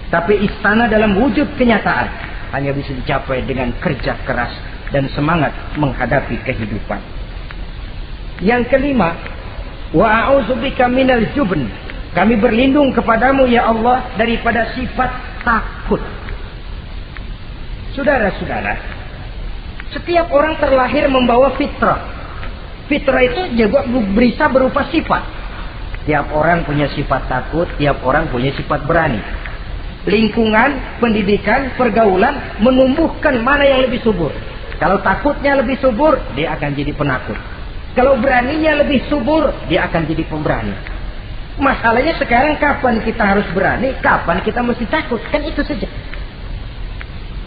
Tapi istana dalam wujud kenyataan hanya bisa dicapai dengan kerja keras dan semangat menghadapi kehidupan. Yang kelima, wa a'udzubika minal jubn. Kami berlindung kepadamu ya Allah daripada sifat takut. Saudara-saudara, setiap orang terlahir membawa fitrah. Fitrah itu juga bisa berupa sifat. Tiap orang punya sifat takut, tiap orang punya sifat berani. Lingkungan, pendidikan, pergaulan menumbuhkan mana yang lebih subur. Kalau takutnya lebih subur, dia akan jadi penakut. Kalau beraninya lebih subur, dia akan jadi pemberani. Masalahnya sekarang kapan kita harus berani, kapan kita mesti takut, kan itu saja.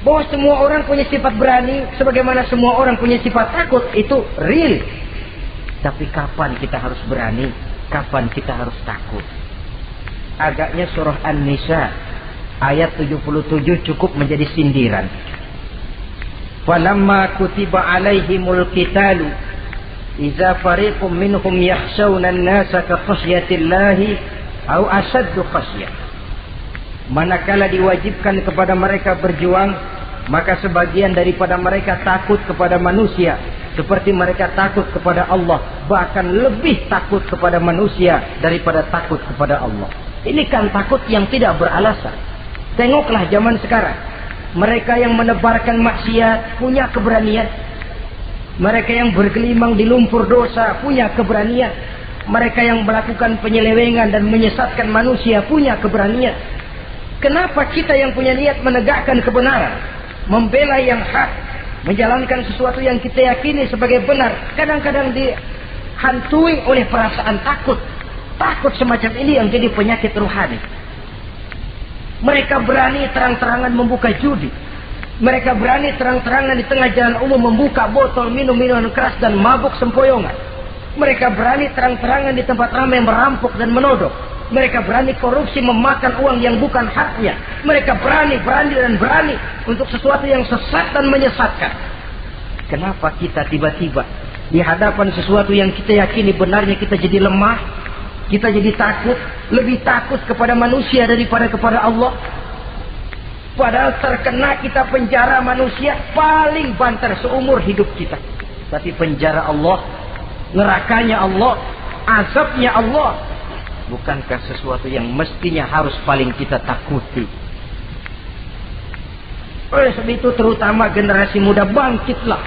Bahwa semua orang punya sifat berani, sebagaimana semua orang punya sifat takut, itu real. Tapi kapan kita harus berani, kapan kita harus takut? Agaknya surah An-Nisa ayat 77 cukup menjadi sindiran. Falamma kutiba alaihimul qitalu idza fariqum minhum yakhshawna an-nasa ka khasyatillahi aw ashaddu khasyah. Manakala diwajibkan kepada mereka berjuang, maka sebagian daripada mereka takut kepada manusia seperti mereka takut kepada Allah, bahkan lebih takut kepada manusia daripada takut kepada Allah. Ini kan takut yang tidak beralasan. Tengoklah zaman sekarang, mereka yang menebarkan maksiat punya keberanian, mereka yang bergelimang di lumpur dosa punya keberanian, mereka yang melakukan penyelewengan dan menyesatkan manusia punya keberanian. Kenapa kita yang punya niat menegakkan kebenaran, membela yang hak, menjalankan sesuatu yang kita yakini sebagai benar, kadang-kadang dihantui oleh perasaan takut. Takut semacam ini yang jadi penyakit ruhani. Mereka berani terang-terangan membuka judi. Mereka berani terang-terangan di tengah jalan umum membuka botol minum-minuman keras dan mabuk sempoyongan. Mereka berani terang-terangan di tempat ramai merampok dan menodok. Mereka berani korupsi, memakan uang yang bukan haknya. Mereka berani untuk sesuatu yang sesat dan menyesatkan. Kenapa kita tiba-tiba di hadapan sesuatu yang kita yakini benarnya kita jadi lemah? Kita jadi takut, lebih takut kepada manusia daripada kepada Allah. Padahal terkena kita penjara manusia paling banter seumur hidup kita. Tapi penjara Allah, nerakanya Allah, azabnya Allah, bukankah sesuatu yang mestinya harus paling kita takuti? Oleh sebab itu terutama generasi muda, bangkitlah.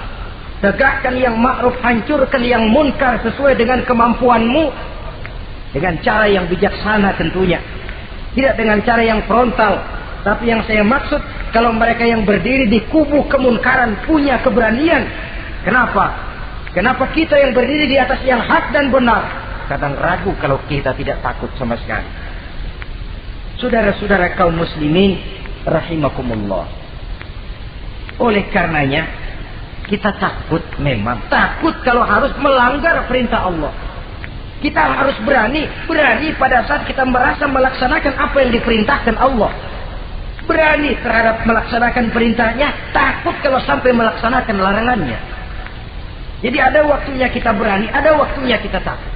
Tegakkan yang ma'ruf, hancurkan yang munkar sesuai dengan kemampuanmu. Dengan cara yang bijaksana tentunya. Tidak dengan cara yang frontal. Tapi yang saya maksud, kalau mereka yang berdiri di kubu kemunkaran punya keberanian. Kenapa? Kenapa kita yang berdiri di atas yang hak dan benar kadang ragu kalau kita tidak takut sama sekali? Saudara-saudara kaum muslimin rahimakumullah. Oleh karenanya kita takut, memang takut kalau harus melanggar perintah Allah. Kita harus berani pada saat kita merasa melaksanakan apa yang diperintahkan Allah. Berani terhadap melaksanakan perintahnya, takut kalau sampai melaksanakan larangannya. Jadi ada waktunya kita berani, ada waktunya kita takut.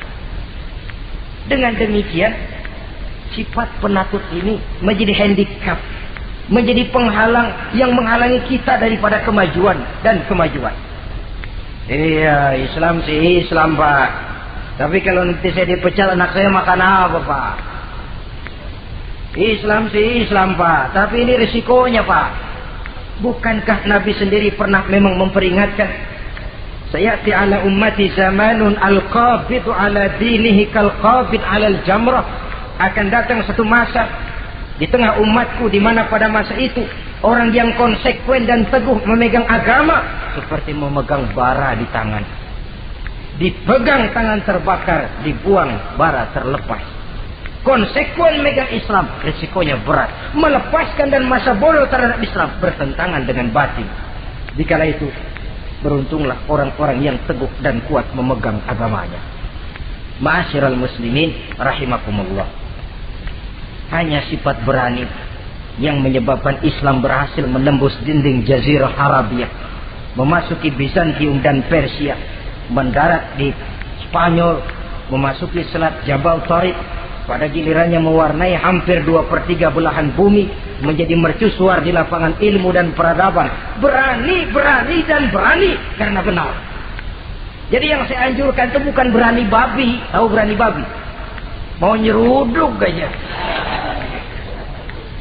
Dengan demikian, sifat penakut ini menjadi handicap, menjadi penghalang yang menghalangi kita daripada kemajuan dan kemajuan. Iya, Islam sih Islam, Pak. Tapi kalau nanti saya dipecat, anak saya makan apa, Pak? Islam sih Islam, Pak. Tapi ini risikonya, Pak. Bukankah Nabi sendiri pernah memang memperingatkan? Sayati ala ummati zamanun al-qabidu ala dinihi kal-qabid ala al-jamrah. Akan datang satu masa di tengah umatku di mana pada masa itu orang yang konsekuen dan teguh memegang agama seperti memegang bara di tangan. Dipegang tangan terbakar, dibuang bara terlepas. Konsekuen megang Islam, risikonya berat. Melepaskan dan masa bodoh terhadap Islam bertentangan dengan batin. Dikala itu, beruntunglah orang-orang yang teguh dan kuat memegang agamanya. Ma'asyiral muslimin rahimakumullah. Hanya sifat berani yang menyebabkan Islam berhasil menembus dinding Jazirah Arabia, memasuki Bizantium dan Persia, mendarat di Spanyol, memasuki Selat Jabal Tariq, pada gilirannya mewarnai hampir 2/3 belahan bumi, menjadi mercusuar di lapangan ilmu dan peradaban. Berani karena benar. Jadi yang saya anjurkan itu bukan berani babi. Tahu berani babi? Mau nyeruduk aja.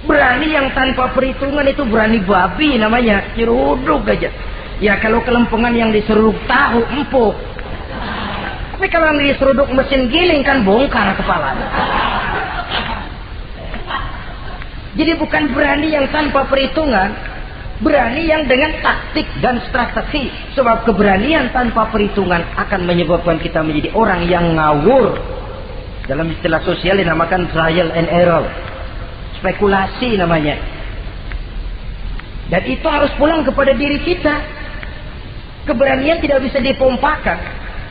Berani yang tanpa perhitungan itu berani babi namanya, nyeruduk aja. Ya kalau kelempengan yang diseruduk tahu empuk. Tapi kalau yang diseruduk mesin giling kan bongkar kepala. Jadi bukan berani yang tanpa perhitungan, berani yang dengan taktik dan strategi. Sebab keberanian tanpa perhitungan akan menyebabkan kita menjadi orang yang ngawur. Dalam istilah sosial dinamakan trial and error. Spekulasi namanya. Dan itu harus pulang kepada diri kita. Keberanian tidak bisa dipompakan.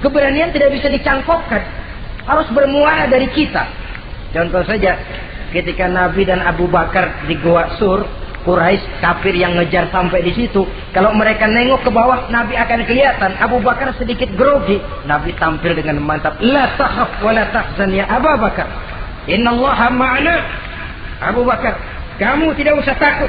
Keberanian tidak bisa dicangkokkan. Harus bermuara dari kita. Contoh saja, ketika Nabi dan Abu Bakar di Gua Sur, Quraisy kafir yang ngejar sampai di situ. Kalau mereka nengok ke bawah, Nabi akan kelihatan. Abu Bakar sedikit grogi. Nabi tampil dengan mantap. La takhaf wa la tahzan ya Abu Bakar. Innallaha ma'ana. Abu Bakar, kamu tidak usah takut.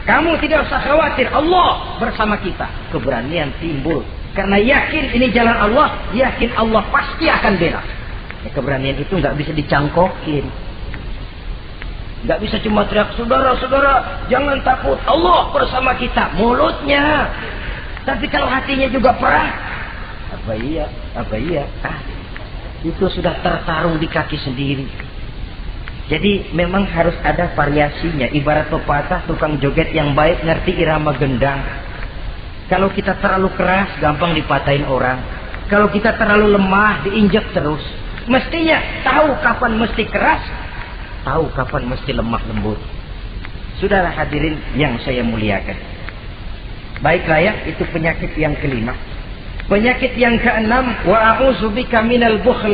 Kamu tidak usah khawatir, Allah bersama kita. Keberanian timbul karena yakin ini jalan Allah, yakin Allah pasti akan bela. Ya, keberanian itu nggak bisa dicangkokin, nggak bisa cuma teriak, saudara-saudara jangan takut, Allah bersama kita, mulutnya. Tapi kalau hatinya juga perang, apa iya, itu sudah tertarung di kaki sendiri. Jadi memang harus ada variasinya. Ibarat pepatah, tukang joget yang baik ngerti irama gendang. Kalau kita terlalu keras, gampang dipatahin orang. Kalau kita terlalu lemah, diinjak terus. Mestinya tahu kapan mesti keras, tahu kapan mesti lemah lembut. Saudara hadirin yang saya muliakan. Baiklah ya, itu penyakit yang kelima. Penyakit yang keenam, wa a'udzubika minal bukhl.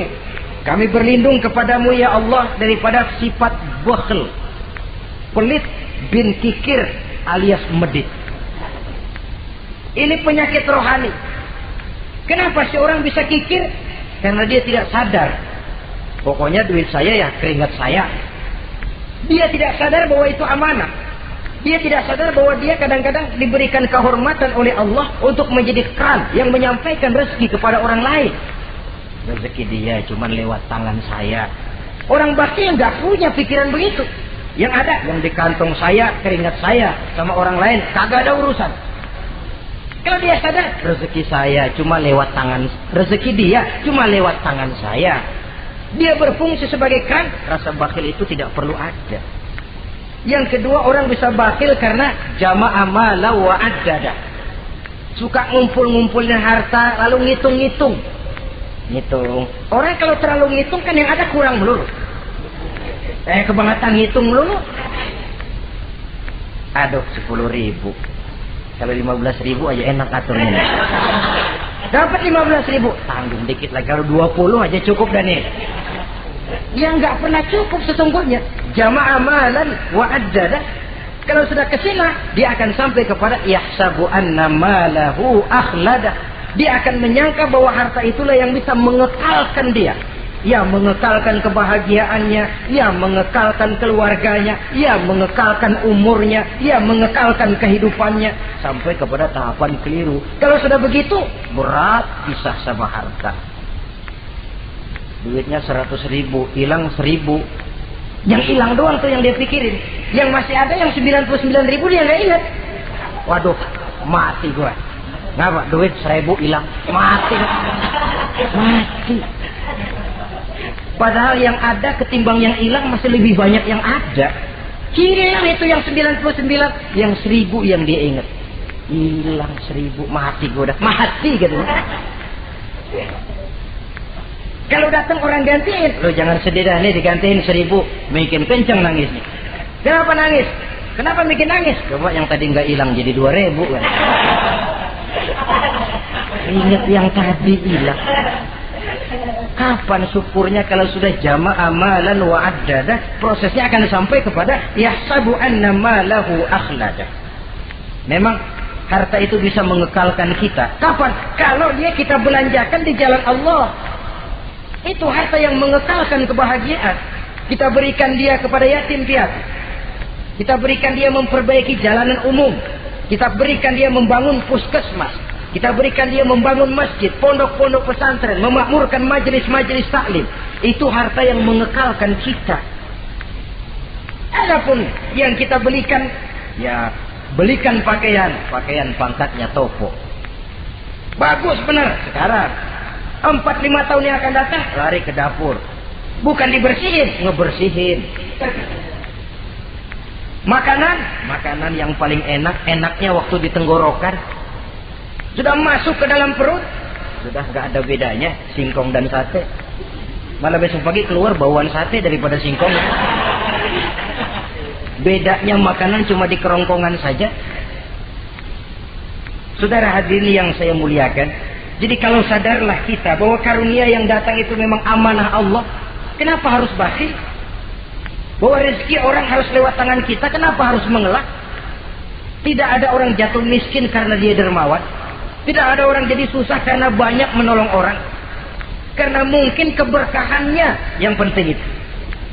Kami berlindung kepadamu ya Allah daripada sifat bukhl. Pelit bin kikir alias medit. Ini penyakit rohani. Kenapa sih orang bisa kikir? Karena dia tidak sadar. Pokoknya duit saya ya keringat saya. Dia tidak sadar bahwa itu amanah. Dia tidak sadar bahwa dia kadang-kadang diberikan kehormatan oleh Allah untuk menjadi keran yang menyampaikan rezeki kepada orang lain. Rezeki dia cuma lewat tangan saya. Orang bakti yang gak punya pikiran begitu. Yang ada yang di kantong saya, keringat saya sama orang lain, kagak ada urusan. Kalau dia sadar, rezeki saya cuma lewat tangan, rezeki dia cuma lewat tangan saya. Dia berfungsi sebagai keran, rasa bakhil itu tidak perlu ada. Yang kedua, orang bisa bakhil karena jama'a mala wa addada. Suka ngumpul-ngumpulin harta lalu ngitung-ngitung. Ngitung. Orang kalau terlalu ngitung kan yang ada kurang melulu. Kebangetan ngitung melulu. Aduh, 10.000. Kalau 15.000 aja enak aturnya. Dapat 15.000, tanggung dikit lagi. Kalau 20 aja cukup dan nih. Yang nggak pernah cukup sesungguhnya. Jama'a malan wa addada. Kalau sudah kesina, dia akan sampai kepada yahsabu anna malahu akhlada. Dia akan menyangka bahwa harta itulah yang bisa mengekalkan dia. Ya mengekalkan kebahagiaannya, ya mengekalkan keluarganya, ya mengekalkan umurnya, ya mengekalkan kehidupannya. Sampai kepada tahapan keliru. Kalau sudah begitu, berat pisah sama harta. Duitnya 100.000, hilang 1.000. Yang hilang doang tuh yang dia pikirin. Yang masih ada yang 99.000 dia nggak ingat. Waduh, mati gua. Ngapa? Duit 1.000 hilang, mati. Mati. Padahal yang ada ketimbang yang hilang masih lebih banyak yang ada. Hilang itu yang 99, yang 1.000 yang dia ingat. Hilang 1.000, mati gua udah. Mati gitu. Kalau datang orang gantiin, lo jangan sedih dah nih digantiin 1.000, bikin kenceng nangisnya. Kenapa nangis? Kenapa bikin nangis? Coba yang tadi nggak hilang jadi 2.000 kan. Ingat yang tadi hilang. Kapan syukurnya kalau sudah jama'a malan wa addada, prosesnya akan sampai kepada yahsabu anna malahu akhlada. Memang harta itu bisa mengekalkan kita. Kapan? Kalau dia kita belanjakan di jalan Allah. Itu harta yang mengekalkan kebahagiaan. Kita berikan dia kepada yatim piatu. Kita berikan dia memperbaiki jalanan umum. Kita berikan dia membangun puskesmas. Kita berikan dia membangun masjid, pondok-pondok pesantren, memakmurkan majelis-majelis taklim. Itu harta yang mengekalkan kita. Adapun yang kita belikan, ya belikan pakaian pangkatnya topo. Bagus benar. Sekarang 4-5 tahun yang akan datang, lari ke dapur. Bukan dibersihin, ngebersihin. Makanan yang paling enaknya waktu di tenggorokan. Sudah masuk ke dalam perut, sudah gak ada bedanya singkong dan sate. Malah besok pagi keluar bauan sate daripada singkong. Bedanya makanan cuma di kerongkongan saja. Saudara hadirin yang saya muliakan, jadi kalau sadarlah kita bahwa karunia yang datang itu memang amanah Allah, kenapa harus bakhil? Bahwa rezeki orang harus lewat tangan kita, kenapa harus mengelak? Tidak ada orang jatuh miskin karena dia dermawan. Tidak ada orang jadi susah karena banyak menolong orang. Karena mungkin keberkahannya yang penting itu.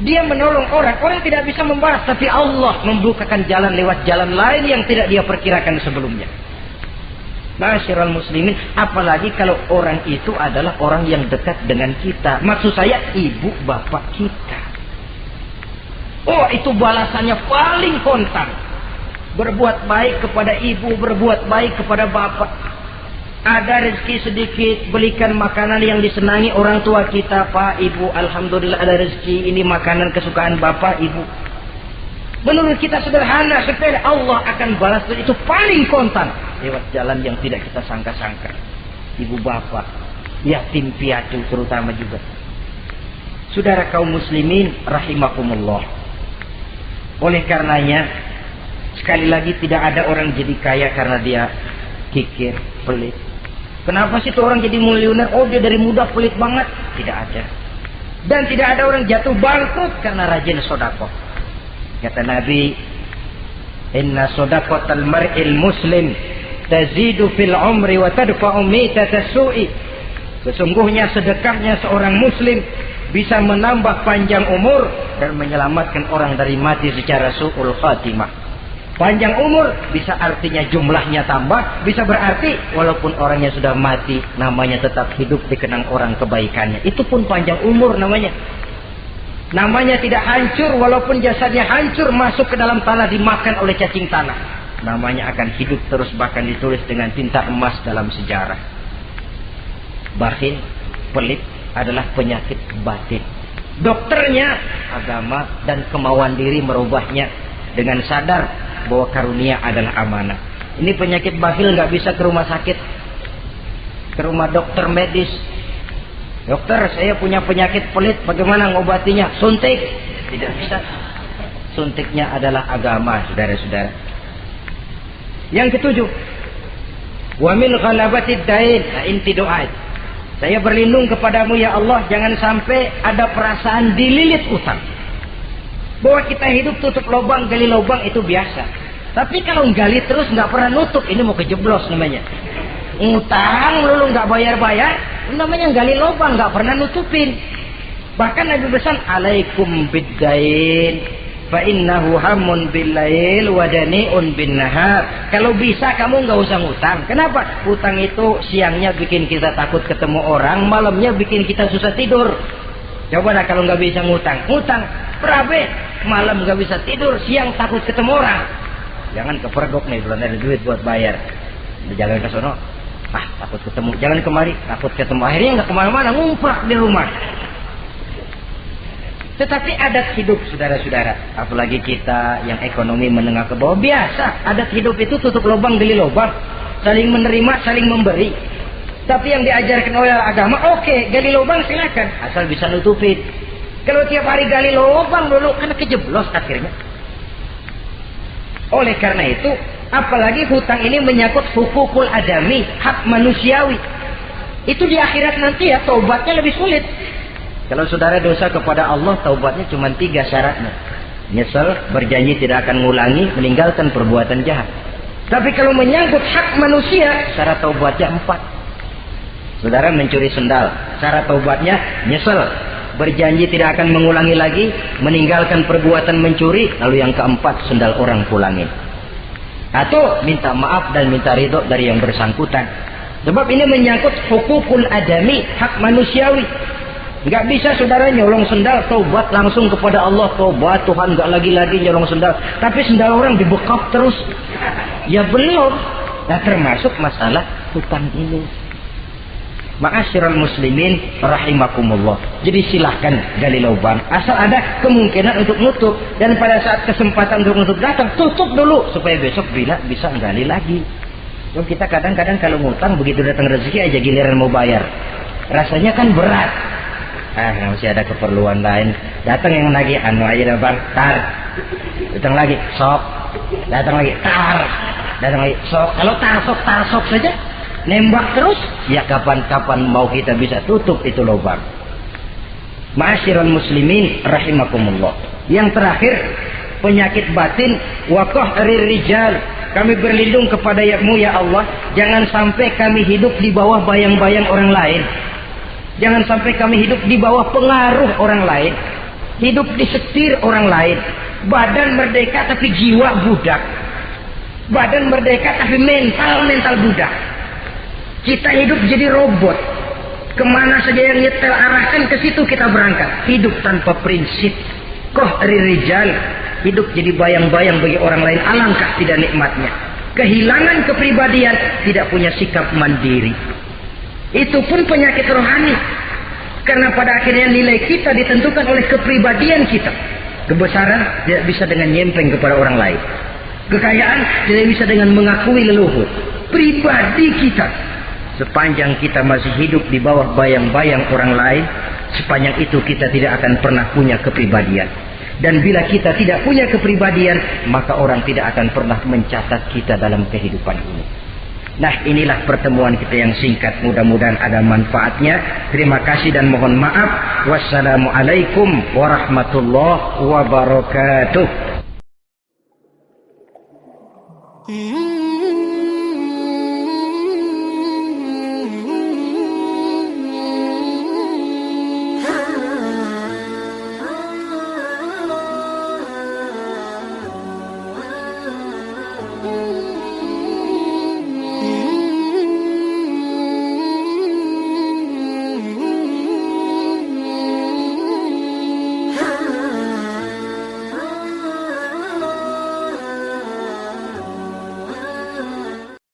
Dia menolong orang, orang tidak bisa membalas, tapi Allah membukakan jalan lewat jalan lain yang tidak dia perkirakan sebelumnya. Masyiral muslimin, apalagi kalau orang itu adalah orang yang dekat dengan kita. Maksud saya ibu bapak kita. Oh, itu balasannya paling kontan. Berbuat baik kepada ibu, berbuat baik kepada bapak. Ada rezeki sedikit, belikan makanan yang disenangi orang tua kita. Pak, ibu, alhamdulillah ada rezeki. Ini makanan kesukaan bapak, ibu. Menurut kita sederhana, sepele. Allah akan balas itu paling kontan. lewat jalan yang tidak kita sangka-sangka. Ibu bapak, yatim piatu terutama juga. Saudara kaum muslimin rahimakumullah. Oleh karenanya, sekali lagi tidak ada orang jadi kaya karena dia kikir, pelit. Kenapa sih tuh orang jadi miliuner? Oh, dia dari muda pelit banget. Tidak ada. Dan tidak ada orang jatuh bangkrut karena rajin sedekah. Kata Nabi, inna shadaqatal mar'il muslim tazidu fil umri wa tadfa'u mitata su'i. Sesungguhnya sedekahnya seorang muslim bisa menambah panjang umur dan menyelamatkan orang dari mati secara su'ul khatimah. Panjang umur bisa artinya jumlahnya tambah, bisa berarti walaupun orangnya sudah mati, namanya tetap hidup dikenang orang kebaikannya. Itu pun panjang umur namanya. Namanya tidak hancur walaupun jasadnya hancur masuk ke dalam tanah dimakan oleh cacing tanah. Namanya akan hidup terus bahkan ditulis dengan tinta emas dalam sejarah. Bakhil, pelit adalah penyakit batin. Dokternya agama dan kemauan diri merubahnya dengan sadar bahwa karunia adalah amanah. Ini penyakit bakhil nggak bisa ke rumah sakit, ke rumah dokter medis. Dokter, saya punya penyakit pelit, bagaimana ngobatinya? Suntik. Tidak bisa. Suntiknya adalah agama, saudara-saudara. Yang ketujuh, wa min ghalabatid dain, inti doa. Saya berlindung kepadamu ya Allah, jangan sampai ada perasaan dililit utang. Bahwa kita hidup tutup lubang, gali lubang itu biasa. Tapi kalau gali terus nggak pernah nutup, ini mau kejeblos namanya. Utang lalu nggak bayar-bayar, namanya gali lubang, nggak pernah nutupin. Bahkan Nabi pesan, alaikum biddain, fa innahu hamun billail wa dani'un bin nahar. Kalau bisa kamu nggak usah ngutang. Kenapa? Utang itu siangnya bikin kita takut ketemu orang, malamnya bikin kita susah tidur. Coba dah kalau nggak bisa ngutang, ngutang berabe, malam nggak bisa tidur, siang takut ketemu orang. Jangan kepergok nih, belum ada duit buat bayar. Jangan ke sono, takut ketemu. Jangan kemari, takut ketemu. Akhirnya nggak kemana-mana, ngumprak di rumah. Tetapi adat hidup, saudara-saudara, apalagi kita yang ekonomi menengah ke bawah, biasa adat hidup itu tutup lubang gali lubang, saling menerima, saling memberi. Tapi yang diajarkan oleh agama, oke, gali lubang silakan, asal bisa nutupin. Kalau tiap hari gali lubang dulu, kan kejeblos akhirnya. Oleh karena itu, apalagi hutang ini menyangkut hukukul adami, hak manusiawi. Itu di akhirat nanti ya, taubatnya lebih sulit. Kalau saudara dosa kepada Allah, taubatnya cuma 3 syaratnya. Nyesel, berjanji tidak akan mengulangi, meninggalkan perbuatan jahat. Tapi kalau menyangkut hak manusia, syarat taubatnya 4. Saudara mencuri sendal, syarat taubatnya nyesel, berjanji tidak akan mengulangi lagi, meninggalkan perbuatan mencuri, lalu yang keempat, sendal orang pulangin. Atau minta maaf dan minta ridho dari yang bersangkutan. Sebab ini menyangkut hukukul adami, hak manusiawi. Nggak bisa saudara nyolong sendal, taubat langsung kepada Allah, taubat Tuhan, nggak lagi-lagi nyolong sendal. Tapi sendal orang dibekap terus, ya belum. Nah, termasuk masalah hutang ini. Ma'asyiral muslimin rahimakumullah. Jadi silahkan gali lubang, asal ada kemungkinan untuk nutup. Dan pada saat kesempatan untuk nutup datang, tutup dulu supaya besok bila bisa gali lagi. Jadi kita kadang-kadang kalau ngutang begitu datang rezeki aja giliran mau bayar, rasanya kan berat. Masih ada keperluan lain. Datang yang lagi, anu aja bang, tar. Datang lagi, sok. Datang lagi, tar. Datang lagi, sok. Kalau tar sok saja, nembak terus, ya kapan-kapan mau kita bisa tutup itu lubang. Ma'asyiral muslimin rahimakumullah. Yang terakhir, penyakit batin, waqah rijal. Kami berlindung kepada-Mu ya Allah, jangan sampai kami hidup di bawah bayang-bayang orang lain. Jangan sampai kami hidup di bawah pengaruh orang lain, hidup disetir orang lain. Badan merdeka tapi jiwa budak. Badan merdeka tapi mental budak. Kita hidup jadi robot. Kemana saja yang nyetel arahkan, ke situ kita berangkat. Hidup tanpa prinsip. Rijal, hidup jadi bayang-bayang bagi orang lain. Alangkah tidak nikmatnya. Kehilangan kepribadian, tidak punya sikap mandiri. Itu pun penyakit rohani. Karena pada akhirnya nilai kita ditentukan oleh kepribadian kita. Kebesaran tidak bisa dengan nyempeng kepada orang lain. Kekayaan tidak bisa dengan mengakui leluhur. pribadi kita. Sepanjang kita masih hidup di bawah bayang-bayang orang lain, sepanjang itu kita tidak akan pernah punya kepribadian. Dan bila kita tidak punya kepribadian, maka orang tidak akan pernah mencatat kita dalam kehidupan ini. Nah, inilah pertemuan kita yang singkat. Mudah-mudahan ada manfaatnya. Terima kasih dan mohon maaf. Wassalamualaikum warahmatullahi wabarakatuh.